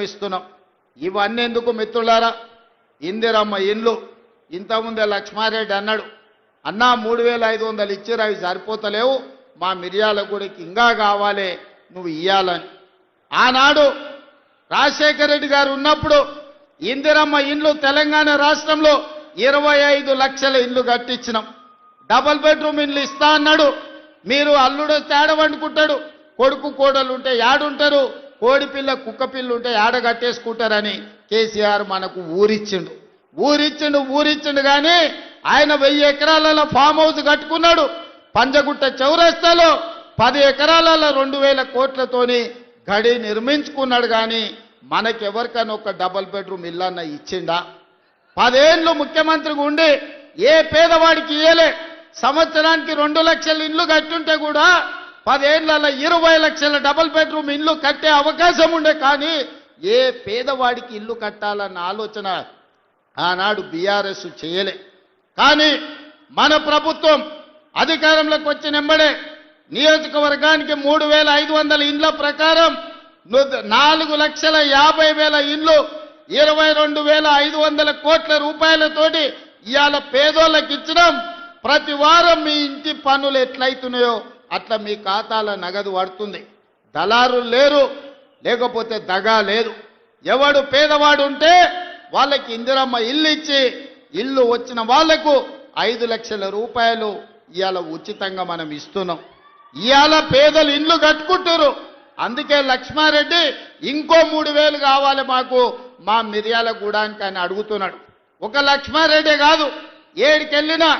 ఇస్తున్నాం. ఇవన్నీ ఎందుకు మిత్రులారా? ఇందిరమ్మ ఇండ్లు ఇంతకుముందే లక్ష్మారెడ్డి అన్నాడు, అన్నా 3500 ఇచ్చారు, అవి సరిపోతలేవు, మా మిర్యాలగూడకి ఇంకా కావాలి, నువ్వు ఇయ్యాలని. ఆనాడు రాజశేఖర రెడ్డి గారు ఉన్నప్పుడు ఇందిరమ్మ ఇండ్లు తెలంగాణ రాష్ట్రంలో 25 లక్షల ఇండ్లు కట్టించినాం. డబుల్ బెడ్రూమ్ ఇండ్లు ఇస్తా అన్నాడు. మీరు అల్లుడు తేడ వండుకుంటాడు, కొడుకు కోడలు ఉంటే యాడుంటారు, కోడి పిల్ల కుక్క పిల్ల ఉంటే యాడ కట్టేసుకుంటారని కేసీఆర్ మనకు ఊరిచ్చిండు కానీ ఆయన 1000 ఎకరాలలో ఫామ్ హౌస్ కట్టుకున్నాడు. పంజగుట్ట చౌరస్తాలో 10 ఎకరాలలో 2000 కోట్లతోని గడి నిర్మించుకున్నాడు. కానీ మనకెవరికైనా ఒక డబుల్ బెడ్రూమ్ ఇల్లన్న ఇచ్చిండా? 10 ఏళ్ళు ముఖ్యమంత్రిగా ఉండి ఏ పేదవాడికి ఇయ్యలే. సంవత్సరానికి 2 లక్షల ఇల్లు కట్టుంటే కూడా 10 ఏళ్లలో 20 లక్షల డబుల్ బెడ్రూమ్ ఇల్లు కట్టే అవకాశం ఉండే. కానీ ఏ పేదవాడికి ఇల్లు కట్టాలన్న ఆలోచన ఆనాడు బీఆర్ఎస్ చేయలే. కానీ మన ప్రభుత్వం అధికారంలోకి వచ్చినెంబడే నియోజకవర్గానికి 3500 ఇండ్ల ప్రకారం 4,50,000 ఇండ్లు 22,500 కోట్ల రూపాయలతోటి ఇవాళ పేదోళ్ళకి ఇచ్చినాం. ప్రతి వారం మీ ఇంటి పన్నులు ఎట్లయితున్నాయో అట్లా మీ ఖాతాల నగదు పడుతుంది. దళారులు లేరు, లేకపోతే దగా లేదు. ఎవడు పేదవాడు ఉంటే వాళ్ళకి ఇందిరమ్మ ఇల్లు ఇచ్చి ఇల్లు వచ్చిన వాళ్లకు 5 లక్షల రూపాయలు ఇవాళ ఉచితంగా మనం ఇస్తున్నాం. ఇవాళ పేదలు ఇల్లు కట్టుకుంటారు. అందుకే లక్ష్మారెడ్డి ఇంకో 3000 కావాలి మాకు మా మిర్యాలగూడానికి అని అడుగుతున్నాడు. ఒక లక్ష్మారెడ్డి కాదు, ఏడికెళ్ళినా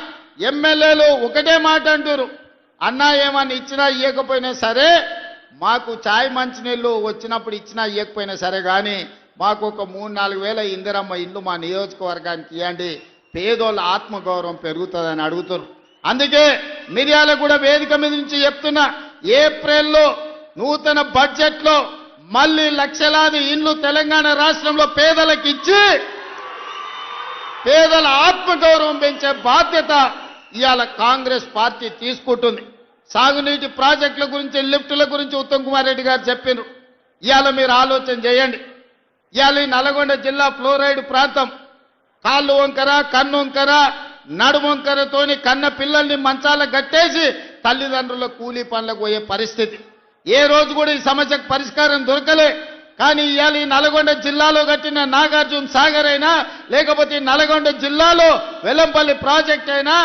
ఎమ్మెల్యేలు ఒకటే మాట అంటారు, అన్నా ఏమని ఇచ్చినా ఇవ్వకపోయినా సరే, మాకు ఛాయ్ మంచినీళ్ళు వచ్చినప్పుడు ఇచ్చినా ఇవ్వకపోయినా సరే, కానీ మాకు ఒక 3-4 వేల ఇందిరమ్మ ఇల్లు మా నియోజకవర్గానికి ఇవ్వండి, పేదోళ్ళ ఆత్మగౌరవం పెరుగుతుందని అడుగుతారు. అందుకే మిర్యాలగూడ వేదిక మీద నుంచి చెప్తున్నా, ఏప్రిల్లో నూతన బడ్జెట్లో మళ్ళీ లక్షలాది ఇండ్లు తెలంగాణ రాష్ట్రంలో పేదలకు ఇచ్చి పేదల ఆత్మగౌరవం పెంచే బాధ్యత ఇవాళ కాంగ్రెస్ పార్టీ తీసుకుంటుంది. సాగునీటి ప్రాజెక్టుల గురించి, లిఫ్టుల గురించి ఉత్తమ్ కుమార్ రెడ్డి గారు చెప్పారు. ఇవాళ మీరు ఆలోచన చేయండి. ఇవాళ ఈ నల్గొండ జిల్లా ఫ్లోరైడ్ ప్రాంతం కాళ్ళు వంకర, కన్ను వంకర, నడుము వంకరతోని కన్న పిల్లల్ని మంచాల కట్టేసి తల్లిదండ్రుల కూలీ పనులకు పోయే పరిస్థితి. ఏ రోజు కూడా ఈ సమస్యకు పరిష్కారం దొరకలే. కానీ ఇవాళ ఈ నల్గొండ జిల్లాలో కట్టిన నాగార్జున సాగర్ అయినా, లేకపోతే నల్గొండ జిల్లాలో వెల్లంపల్లి ప్రాజెక్ట్ అయినా,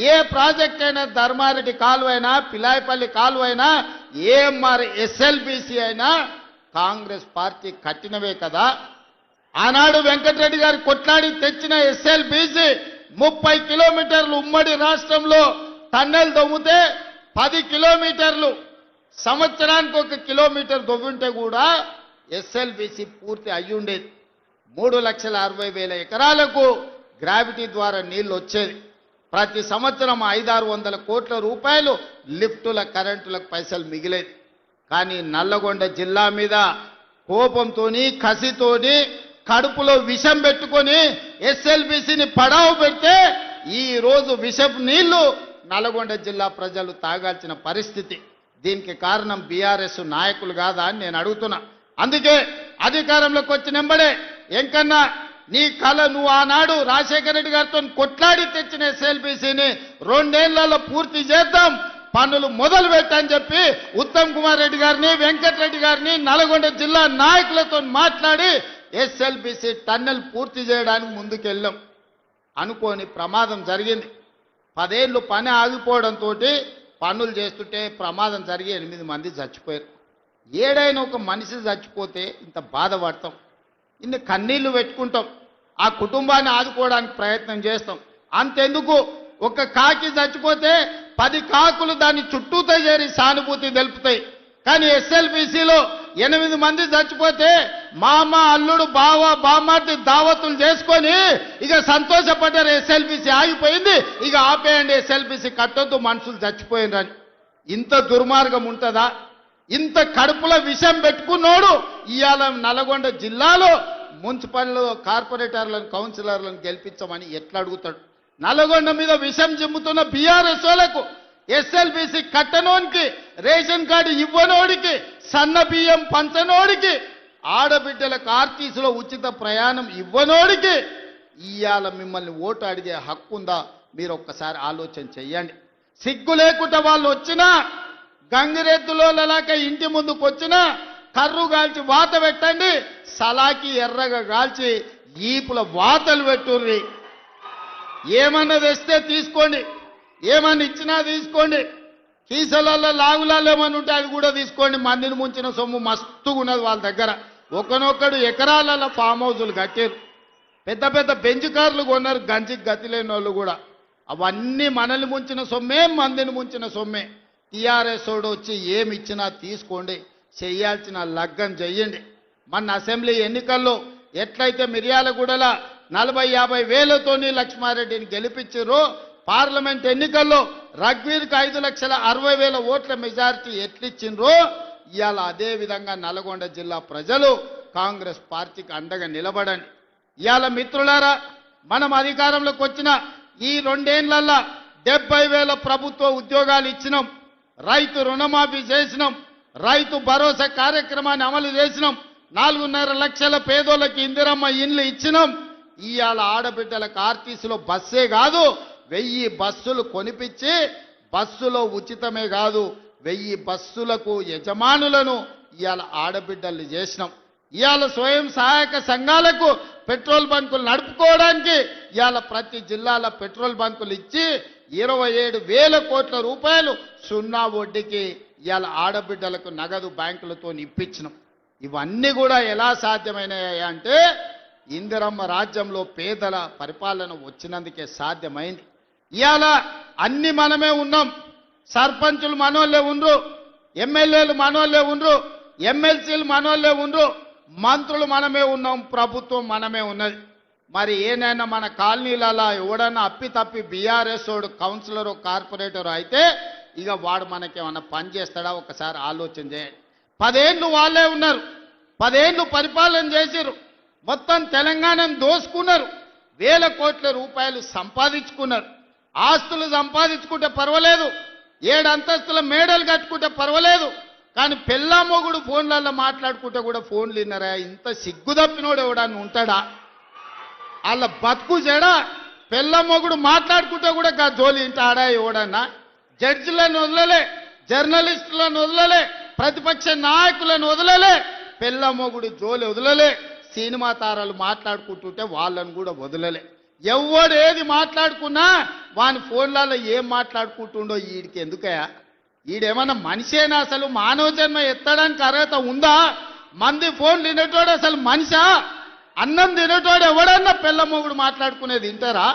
ఏ ప్రాజెక్ట్ అయినా, ధర్మారెడ్డి కాలువ అయినా, పిలాయపల్లి కాలువ అయినా, ఏఎంఆర్ ఎస్ఎల్బిసి అయినా కాంగ్రెస్ పార్టీ కట్టినవే కదా. ఆనాడు వెంకటరెడ్డి గారు కొట్లాడి తెచ్చిన ఎస్ఎల్బిసి 30 కిలోమీటర్లు ఉమ్మడి రాష్ట్రంలో టన్నెల్ దొవ్వుతే 10 కిలోమీటర్లు, సంవత్సరానికి 1 కిలోమీటర్ దొవ్వుంటే కూడా ఎస్ఎల్బిసి పూర్తి అయ్యుండేది. 3,60,000 ఎకరాలకు గ్రావిటీ ద్వారా నీళ్లు వచ్చేది. ప్రతి సంవత్సరం 500-600 కోట్ల రూపాయలు లిఫ్టుల, కరెంటులకు పైసలు మిగిలేది. కానీ నల్లగొండ జిల్లా మీద కోపంతోని, కసితోని, కడుపులో విషం పెట్టుకొని ఎస్ఎల్బిసిని పడావు పెడితే ఈ రోజు విషపు నీళ్లు నల్గొండ జిల్లా ప్రజలు తాగాల్సిన పరిస్థితి. దీనికి కారణం బీఆర్ఎస్ నాయకులు కాదా అని నేను అడుగుతున్నా. అందుకే అధికారంలోకి వచ్చినెంబడే ఎంకన్నా నీ కళ, నువ్వు ఆనాడు రాజశేఖర రెడ్డి గారితో కొట్లాడి తెచ్చిన ఎస్ఎల్బిసిని 2 ఏళ్లలో పూర్తి చేద్దాం, పనులు మొదలు పెట్టని చెప్పి ఉత్తమ్ కుమార్ రెడ్డి గారిని, వెంకటరెడ్డి గారిని, నల్గొండ జిల్లా నాయకులతో మాట్లాడి ఎస్ఎల్బిసి టన్నెల్ పూర్తి చేయడానికి ముందుకెళ్ళాం. అనుకోని ప్రమాదం జరిగింది. 10 ఏళ్ళు పని ఆగిపోవడంతో పనులు చేస్తుంటే ప్రమాదం జరిగి 8 మంది చచ్చిపోయారు. ఏడైనా ఒక మనిషి చచ్చిపోతే ఇంత బాధపడతాం, ఇన్ని కన్నీళ్లు పెట్టుకుంటాం, ఆ కుటుంబాన్ని ఆదుకోవడానికి ప్రయత్నం చేస్తాం. అంతెందుకు, ఒక కాకి చచ్చిపోతే 10 కాకులు దాన్ని చుట్టూతో చేరి సానుభూతి తెలుపుతాయి. కానీ ఎస్ఎల్బిసిలో 8 మంది చచ్చిపోతే మామ, అల్లుడు, బావ, బామ్మార్ది దావతులు చేసుకొని ఇక సంతోషపడ్డారు. ఎస్ఎల్బిసి ఆగిపోయింది, ఇక ఆపేయండి, ఎస్ఎల్బిసి కట్టొద్దు, మనుషులు చచ్చిపోయినరని. ఇంత దుర్మార్గం ఉంటుందా? ఇంత కడుపులో విషం పెట్టుకున్నోడు ఇవాళ నల్గొండ జిల్లాలో మున్సిపల్ కార్పొరేటర్లను, కౌన్సిలర్లను గెలిపించమని ఎట్లా అడుగుతాడు? నల్గొండ మీద విషం జిమ్ముతున్న బీఆర్ఎస్ వాళ్ళకు, ఎస్ఎల్బిసి కట్టనోనికి, రేషన్ కార్డు ఇవ్వనోడికి, సన్న బియ్యం పంచనోడికి ఆడబిడ్డలకు ఆర్టీసీలో ఉచిత ప్రయాణం ఇవ్వనోడికి ఇవాళ మిమ్మల్ని ఓటు అడిగే హక్కు ఉందా? మీరు ఒక్కసారి ఆలోచన చెయ్యండి. సిగ్గు లేకుండా వాళ్ళు వచ్చినా గంగిరెద్దులోలాక ఇంటి ముందుకు వచ్చినా కర్రు కాల్చి వాత పెట్టండి, సలాకి ఎర్రగా కాల్చి ఈపుల వాతలు పెట్టుర్రి. ఏమన్నా తెస్తే తీసుకోండి, ఏమన్నా ఇచ్చినా తీసుకోండి, కీసలలో లాగులాలు ఏమన్నా ఉంటే అది కూడా తీసుకోండి. మందిని ముంచిన సొమ్ము మస్తుగా ఉన్నది వాళ్ళ దగ్గర. ఒకనొక్కడు ఎకరాలలో ఫామ్ హౌజులు కట్టారు, పెద్ద పెద్ద బెంచ్ కార్లు కొన్నారు, గంజికి గతి లేని వాళ్ళు కూడా. అవన్నీ మనల్ని ముంచిన సొమ్మే, మందిని ముంచిన సొమ్మే. టీఆర్ఎస్ వాడు వచ్చి ఏమి ఇచ్చినా తీసుకోండి, చెయ్యాల్సిన లగ్గం చెయ్యండి. మన అసెంబ్లీ ఎన్నికల్లో ఎట్లయితే మిర్యాలగూడల 40-50 వేలతోని లక్ష్మారెడ్డిని గెలిపించారో, పార్లమెంట్ ఎన్నికల్లో రఘ్వీర్కి 5,60,000 ఓట్ల మెజారిటీ ఎట్లిచ్చిండ్రో, ఇవాళ అదే విధంగా నల్గొండ జిల్లా ప్రజలు కాంగ్రెస్ పార్టీకి అండగా నిలబడండి. ఇవాళ మిత్రులారా, మనం అధికారంలోకి వచ్చిన ఈ 2 ఏళ్లలో 70,000 ప్రభుత్వ ఉద్యోగాలు ఇచ్చినాం, రైతు రుణమాఫీ చేసినాం, రైతు భరోసా కార్యక్రమాన్ని అమలు చేసినాం, 4.5 లక్షల పేదోళ్ళకి ఇందిరమ్మ ఇండ్లు ఇచ్చినాం. ఇవాళ ఆడబిడ్డలకు ఆర్టీసీలో బస్సే కాదు 1000 బస్సులు కొనిపించి, బస్సులో ఉచితమే కాదు 1000 బస్సులకు యజమానులను ఇవాళ ఆడబిడ్డల్ని చేసినాం. ఇవాళ స్వయం సహాయక సంఘాలకు పెట్రోల్ బంకులు నడుపుకోవడానికి ఇవాళ ప్రతి జిల్లాలో పెట్రోల్ బంకులు ఇచ్చి 27,000 కోట్ల రూపాయలు సున్నా వడ్డీకి ఇవాళ ఆడబిడ్డలకు నగదు బ్యాంకులతో ఇప్పించినాం. ఇవన్నీ కూడా ఎలా సాధ్యమైనాయి అంటే ఇందిరమ్మ రాజ్యంలో పేదల పరిపాలన వచ్చినందుకే సాధ్యమైంది. ఇవాళ అన్ని మనమే ఉన్నాం, సర్పంచులు మనోళ్ళే ఉండ్రు, ఎమ్మెల్యేలు మనోళ్ళే ఉండ్రు, ఎమ్మెల్సీలు మనోళ్ళే ఉండ్రు, మంత్రులు మనమే ఉన్నాం, ప్రభుత్వం మనమే ఉన్నది. మరి ఏనైనా మన కాలనీలలో ఎవడన్నా అప్పి తప్పి బీఆర్ఎస్ వాడు కౌన్సిలర్ కార్పొరేటర్ అయితే ఇక వాడు మనకేమన్నా పని చేస్తాడా? ఒకసారి ఆలోచన చేయండి. 10 ఏళ్ళు వాళ్ళే ఉన్నారు, 10 ఏళ్ళు పరిపాలన చేసిరు, మొత్తం తెలంగాణను దోసుకున్నారు, 1000 కోట్ల రూపాయలు సంపాదించుకున్నారు. ఆస్తులు సంపాదించుకుంటే పర్వాలేదు, 7 అంతస్తుల మేడలు కట్టుకుంటే పర్వాలేదు, కానీ పెళ్ళా మొగుడు ఫోన్లలో మాట్లాడుకుంటే కూడా ఫోన్లు విన్నారా? ఇంత సిగ్గు తప్పినోడు ఎవడన్నా ఉంటాడా? వాళ్ళ బతుకు చెడా. పెళ్ళా మొగుడు మాట్లాడుకుంటే కూడా జోలి ఇంట ఆడా ఎవడన్నా? జడ్జిలను వదలలే, జర్నలిస్టులను వదలలే, ప్రతిపక్ష నాయకులను వదలలే, పెళ్ళా మొగుడు జోలి వదలలే, సినిమా తారాలు మాట్లాడుకుంటుంటే వాళ్ళను కూడా వదలలే. ఎవడు ఏది మాట్లాడుకున్నా వాని ఫోన్లలో ఏం మాట్లాడుకుంటుండో వీడికి ఎందుకయా? ఈడేమన్నా మనిషేనా? అసలు మానవ జన్మ ఎత్తడానికి అర్హత ఉందా? మంది ఫోన్ తినేటోడు అసలు మనిషా? అన్నం తినేటోడు ఎవడన్నా పిల్ల మొగుడు మాట్లాడుకునేది వింటారా?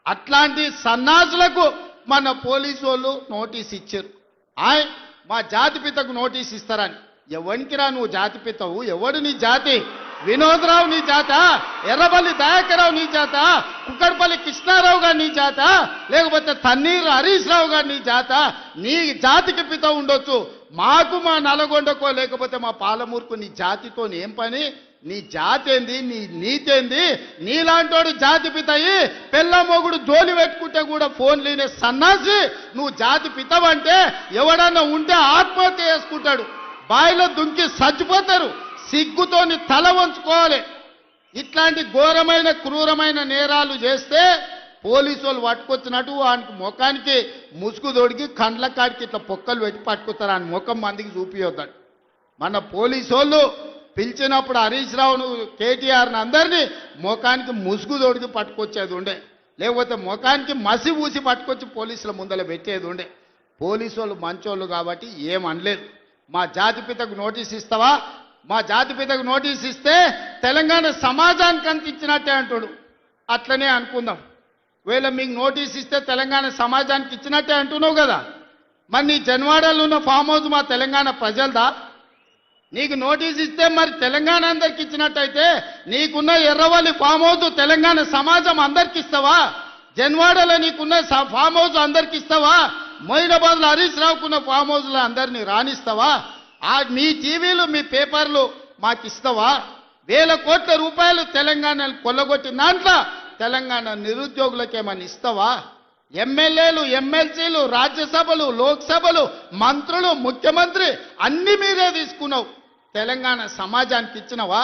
అట్లాంటి సన్నాసులకు మన పోలీసు వాళ్ళు నోటీస్ ఇచ్చారు. మా జాతిపితకు నోటీస్ ఇస్తారని. ఎవరికి రా నువ్వు జాతిపితవు? ఎవడు నీ జాతి? వినోద్రావు నీ జాత? ఎర్రబల్లి దయాకరావు నీ జాత? కుక్కడపల్లి కృష్ణారావు గారు నీ జాత? లేకపోతే తన్నీరు హరీష్ రావు గారు నీ జాత? నీ జాతికి పిత ఉండొచ్చు, మాకు మా నల్గొండకో లేకపోతే మా పాలమూరుకు నీ జాతితో ఏం పని? నీ జాతి ఏంది? నీ నీతేంది? నీలాంటోడు జాతి పితయి పెళ్ళ మొగుడు జోలి పెట్టుకుంటే కూడా ఫోన్ లేనే సన్నాసి నువ్వు జాతి పితవంటే ఎవడన్నా ఉంటే ఆత్మహత్య చేసుకుంటాడు, బాయిలో దుంకి చచ్చిపోతారు. సిగ్గుతోని తల వంచుకోవాలి. ఇట్లాంటి ఘోరమైన క్రూరమైన నేరాలు చేస్తే పోలీసు వాళ్ళు పట్టుకొచ్చినట్టు వానికి ముఖానికి ముసుగు తొడిగి కండ్ల కాడికి ఇట్లా పొక్కలు పెట్టి పట్టుకుతారు. ఆయన ముఖం మందికి చూపియొద్దాడు. మన పోలీసు వాళ్ళు పిలిచినప్పుడు హరీష్ రావును కేటీఆర్ని అందరినీ ముఖానికి ముసుగు తొడిగి పట్టుకొచ్చేది ఉండే, లేకపోతే ముఖానికి మసి ఊసి పట్టుకొచ్చి పోలీసుల ముందర పెట్టేది ఉండే. పోలీసు వాళ్ళు మంచోళ్ళు కాబట్టి ఏమనలేదు. మా జాతిపితకు నోటీస్ ఇస్తావా? మా జాతిపితకు నోటీస్ ఇస్తే తెలంగాణ సమాజానికి అంత ఇచ్చినట్టే అంటాడు. అట్లనే అనుకుందాం. ఒకవేళ మీకు నోటీస్ ఇస్తే తెలంగాణ సమాజానికి ఇచ్చినట్టే అంటున్నావు కదా, మరి నీ జన్వాడలో ఉన్న ఫామ్ హౌస్ మా తెలంగాణ ప్రజలదా? నీకు నోటీస్ ఇస్తే మరి తెలంగాణ అందరికి ఇచ్చినట్టయితే నీకున్న ఎర్రవల్లి ఫామ్ హౌస్ తెలంగాణ సమాజం అందరికి ఇస్తావా? జన్వాడలో నీకున్న ఫామ్ హౌస్ అందరికి ఇస్తావా? మొయినాబాద్లో హరీష్ రావుకున్న ఫామ్ హౌస్లో అందరినీ రాణిస్తావా? మీ టీవీలు మీ పేపర్లు మాకు ఇస్తావా? 1000 కోట్ల రూపాయలు తెలంగాణను కొల్లగొట్టిన దాంట్లో తెలంగాణ నిరుద్యోగులకేమని ఇస్తావా? ఎమ్మెల్యేలు, ఎమ్మెల్సీలు, రాజ్యసభలు, లోక్సభలు, మంత్రులు, ముఖ్యమంత్రి అన్ని మీరే తీసుకున్నావు. తెలంగాణ సమాజానికి ఇచ్చినవా?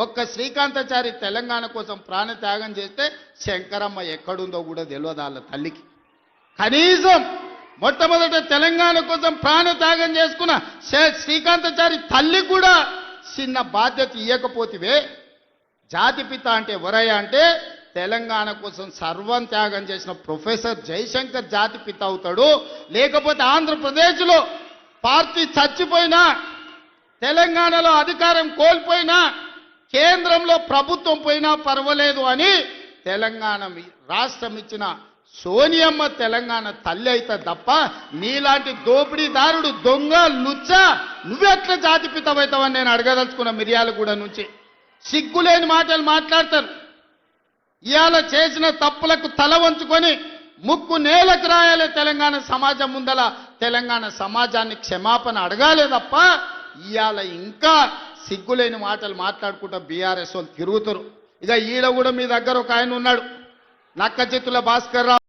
ఒక్క శ్రీకాంతాచారి తెలంగాణ కోసం ప్రాణత్యాగం చేస్తే శంకరమ్మ ఎక్కడుందో కూడా తెలియదు వాళ్ళ తల్లికి. కనీసం మొట్టమొదట తెలంగాణ కోసం ప్రాణత్యాగం చేసుకున్న శ్రీకాంతాచారి తల్లి కూడా చిన్న బాధ్యత ఇవ్వకపోతివే. జాతిపిత అంటే ఎవరయ్యా అంటే తెలంగాణ కోసం సర్వం త్యాగం చేసిన ప్రొఫెసర్ జయశంకర్ జాతిపిత అవుతాడు. లేకపోతే ఆంధ్రప్రదేశ్లో పార్టీ చచ్చిపోయినా, తెలంగాణలో అధికారం కోల్పోయినా, కేంద్రంలో ప్రభుత్వం పోయినా పర్వాలేదు అని తెలంగాణ రాష్ట్రం ఇచ్చిన సోనియమ్మ తెలంగాణ తల్లి అయితే తప్ప నీలాంటి దోపిడీదారుడు దొంగ లుచ్చ నువ్వెట్లా జాతిపితమవుతావని నేను అడగదలుచుకున్న మిర్యాలగూడ నుంచి. సిగ్గులేని మాటలు మాట్లాడతారు. ఇవాళ చేసిన తప్పులకు తల వంచుకొని ముక్కు నేలకు రాయాలి. తెలంగాణ సమాజం ముందల తెలంగాణ సమాజాన్ని క్షమాపణ అడగాలే తప్ప ఇవాళ ఇంకా సిగ్గులేని మాటలు మాట్లాడుకుంటూ బీఆర్ఎస్ వాళ్ళు తిరుగుతారు. ఇక ఈడ కూడా మీ దగ్గర ఒక ఆయన ఉన్నాడు, నక్క చేతుల భాస్కర్ రావు.